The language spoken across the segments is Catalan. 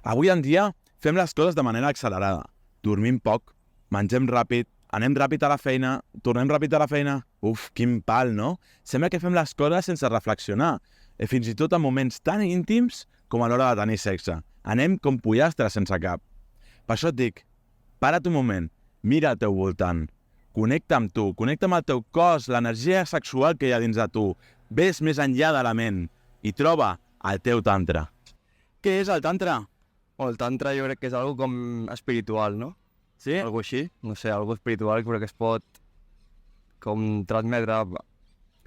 Avui en dia fem les coses de manera accelerada. Dormim poc, mengem ràpid, anem ràpid a la feina, tornem ràpid a la feina... Uf, quin pal, no? Sembla que fem les coses sense reflexionar. I fins i tot en moments tan íntims com a l'hora de tenir sexe. Anem com pollastres sense cap. Per això et dic, para't un moment, mira al teu voltant, connecta amb tu, connecta amb el teu cos, l'energia sexual que hi ha dins de tu, ves més enllà de la ment i troba el teu tantra. Què és el tantra? El tantra jo crec que és algo com espiritual, no? Sí? Algo així, no sé, algo espiritual que es pot com transmetre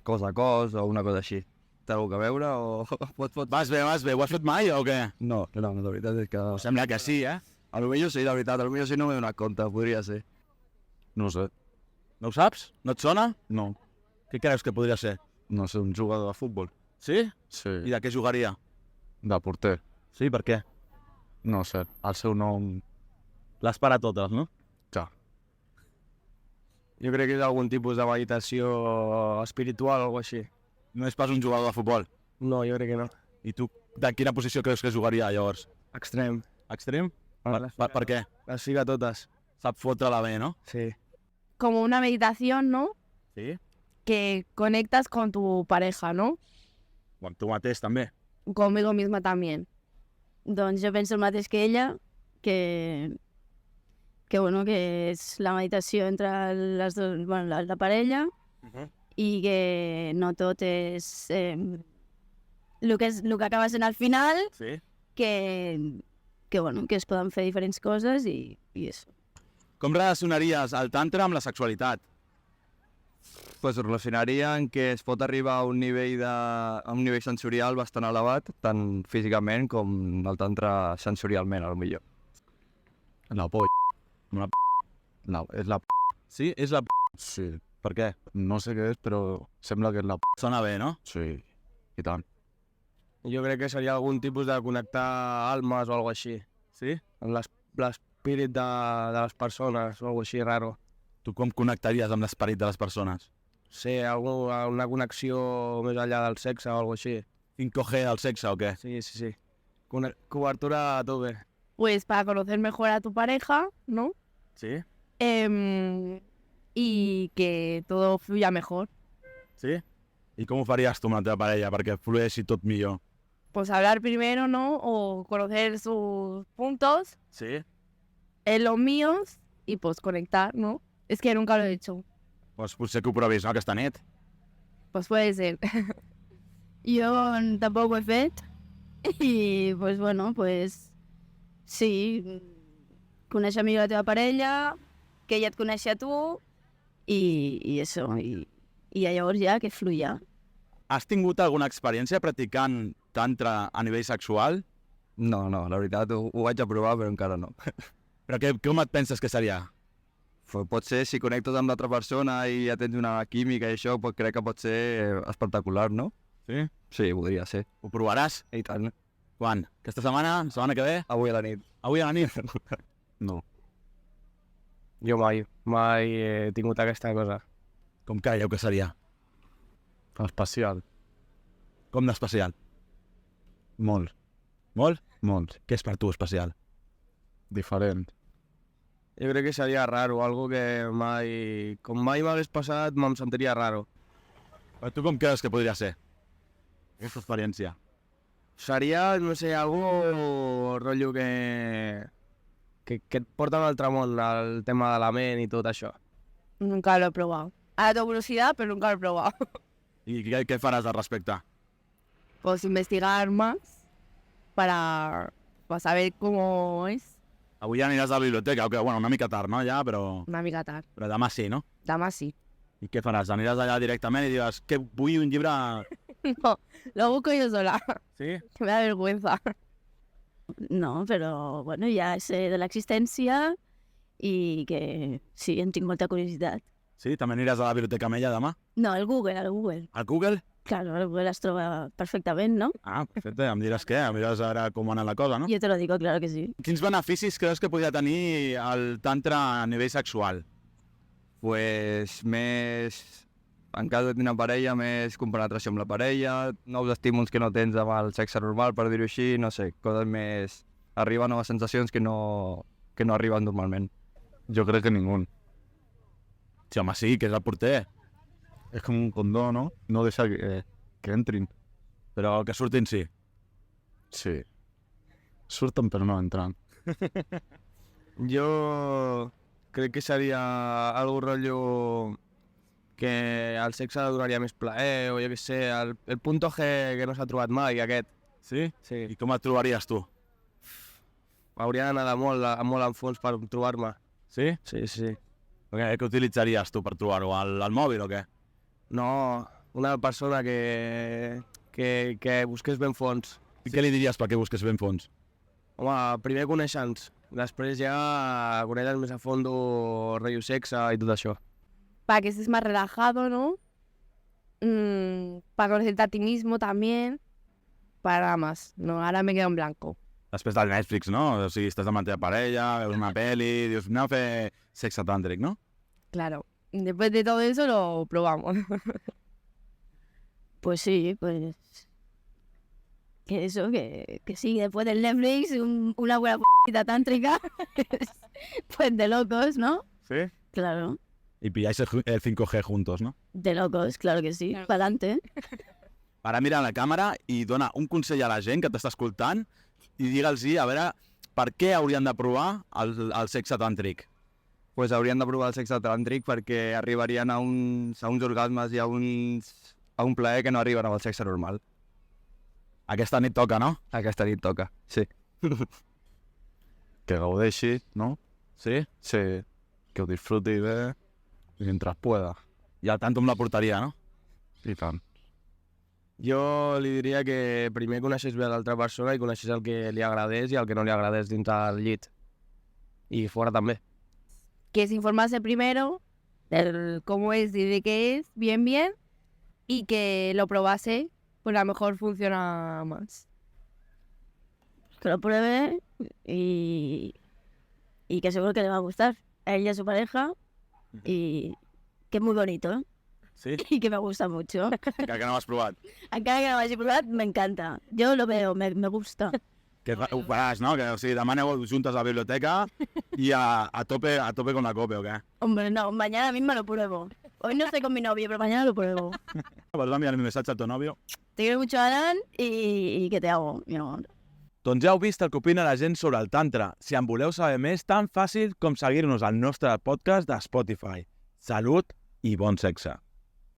cos a cos o una cosa així. Té alguna a veure o pot... Vas bé, ho has fet mai o què? No, la veritat és que... Sembla que sí, eh? A lo millor sí, la veritat, a lo millor sí no m'he donat compte, podria ser. No sé, No ho saps? No et sona? no. Què creus que podria ser? No sé, un jugador de futbol. Sí? Sí, I de què jugaria? de porter. Sí, per què? No sé, el seu nom... Les para totes, no? Ja. Jo crec que és algun tipus de meditació espiritual o alguna així. No és pas un jugador de futbol. No, jo crec que no. I tu, de quina posició creus que jugaria, llavors? Extrem. Extrem? Per què? Les fica totes. Sap fotre-la bé, no? Sí. Como una meditación, ¿no? Sí. Que conectas con tu pareja, ¿no? O amb tu mateix, també. Conmigo misma también. Doncs jo penso el mateix que ella, que bueno, que és la meditació entre les dos, bueno, la parella, i que no tot és el que acaba sent al final, Sí. que bueno, que es poden fer diferents coses i això. Com relacionaries el tantra amb la sexualitat? Pues ho relacionaria en què es pot arribar a un nivell sensorial bastant elevat, tant físicament com el tantra sensorialment, a lo millor. La polla. Una És la Sí? És la Sí. Per què? No sé què és, però sembla que és la Sona bé, no? Sí, i tant. Jo crec que seria algun tipus de connectar almes o alguna així, Sí? amb l'espírit de les persones o alguna així raro. Tu com connectaries amb l'esperit de les persones? Sí, una connexió més enllà del sexe o alguna així. 5G del sexe o què? Sí. Cobertura a tope. Pues para conocer mejor a tu pareja, ¿no? Sí? Y que todo fluya mejor. Sí? I com ho faries tu amb la teva parella perquè flueixi tot millor? Pues hablar primero, ¿no? O conocer sus puntos, Sí? los míos, y pues conectar, ¿no? Es que nunca lo he hecho. Doncs potser que ho provis, no, aquesta nit? Pues puede ser. Yo tampoco he fet. Y pues bueno, pues sí, conèixer millor la teva parella, que ella et coneixi a tu, i això, i llavors ja que fluya. Has tingut alguna experiència practicant tantra a nivell sexual? No, la veritat, ho vaig a provar, però encara no. Però com et penses que seria? Pot ser, si connectes amb l'altra persona i ja tens una química i això, crec que pot ser espectacular, no? Sí? Sí, podria ser. Ho provaràs? I tant. Quan? Aquesta setmana? La setmana que ve? Avui a la nit. Avui a la nit? No. Jo mai he tingut aquesta cosa. Com creieu que seria? Especial. Com d'especial? Molt. Molt? Molt. Què és per tu especial? Diferent. Jo crec que seria raro, algo que mai... Com mai m'hagués passat, me'm sentiria raro. Per tu com creus que podria ser? Aquesta experiència. Seria, no sé, algo rotllo que et porta a un altre món, el tema de la ment i tot això. Nunca lo he probado. A tu velocidad, pero nunca lo he probado. I què faràs al respecte? Pues investigar más para saber cómo es. Avui ja aniràs a la biblioteca, que bueno, una mica tard, no? Ja, però Una mica tard. demà sí, no? Demà sí. I què faràs? Aniràs allà directament i diràs que vull un llibre... No, lo busco yo sola. Sí? Me da vergüenza. No, pero bueno, ya sé de la existència i que sí, en tinc molta curiositat. Sí? També aniràs a la biblioteca amb ella demà? No, el Google. Al Google? Claro, el Google es troba perfectament, ¿no? Ah, perfecte. Em diràs què? Em diràs ara com va anar la cosa, no? Yo te lo digo, claro que sí. Quins beneficis creus que podria tenir el tantra a nivell sexual? Pues més... En cas de tenir una parella, més compenetració amb la parella, nous estímuls que no tens amb el sexe normal, per dir-ho així, no sé, coses més arriba a noves sensacions que no arriben normalment. Jo crec que ningú. Sí, home, sí, que és el porter. És com un condó, no? No deixa que entrin. Però que surtin sí. Sí. Surten però no entran. Jo crec que seria algo rotllo que el sexe donaria més plaer, o jo què sé, el punto G que no s'ha trobat mai, aquest. Sí? Sí. I com et trobaries tu? Hauria d'anar de molt en fons per trobar-me. Sí? Sí. Què utilitzaries tu per trobar-ho? Al mòbil o què? No, una persona que busqués ben fons. I què li diries perquè busques ben fons? Home, primer conèixer-nos, després ja conèixer més a fondo rotllo sexe i tot això. Para que estés más relajado, ¿no? Para conocerte a ti mismo también. Para nada más. No, ahora me quedo en blanco. Després del Netflix, no? O sigui, estàs amb la teva parella, veus una peli, dius, anem a fer sexe tàntric, no? Claro. Después de todo eso lo probamos. Pues sí, pues... Que eso, que sí, después del Netflix, una buena p***ita tántrica, pues de locos, ¿no? Sí? Claro, I pilláis el 5G juntos, no? de locos, claro que sí, Claro. para adelante. Ara mira a la càmera i dona un consell a la gent que t'està escoltant i digue'ls-hi, a veure, per què haurien de provar el sexe tàntric. Pues haurien de provar el sexe tàntric perquè arribarien a uns orgasmes i a un plaer que no arriben amb el sexe normal. Aquesta nit toca, no? Aquesta nit toca, sí. Que gaudeixi, no? Sí? Sí. Que ho disfruti bé mientras pueda. I al tanto amb la porteria, no? I tant. Jo li diria que primer coneixés bé l'altra persona i coneixés el que li agradés i el que no li agradés dins del llit. I fora també. Que se informase primero del cómo es y de qué es, bien, y que lo probase, pues a lo mejor funciona más. Que lo pruebe y que seguro que le va a gustar a ella y a su pareja, y que es muy bonito, ¿eh? Sí? Y que me gusta mucho. Que no ho has provat. Encara que no l'hagi provat, me encanta. Yo lo veo, me gusta. Que ho faràs, no? Que, o sigui, demà aneu juntes a la biblioteca i a tope con la cope, o què? Hombre, no, mañana mismo lo pruebo. Hoy no estoy con mi novio, pero mañana lo pruebo. Vas enviar un missatge a tu nòvio. Te quiero mucho, Alan, y que te amo, mi amor. Doncs ja heu vist el que opina la gent sobre el Tantra. Si en voleu saber més, tan fàcil com seguir-nos al nostre podcast de Spotify. Salut i bon sexe.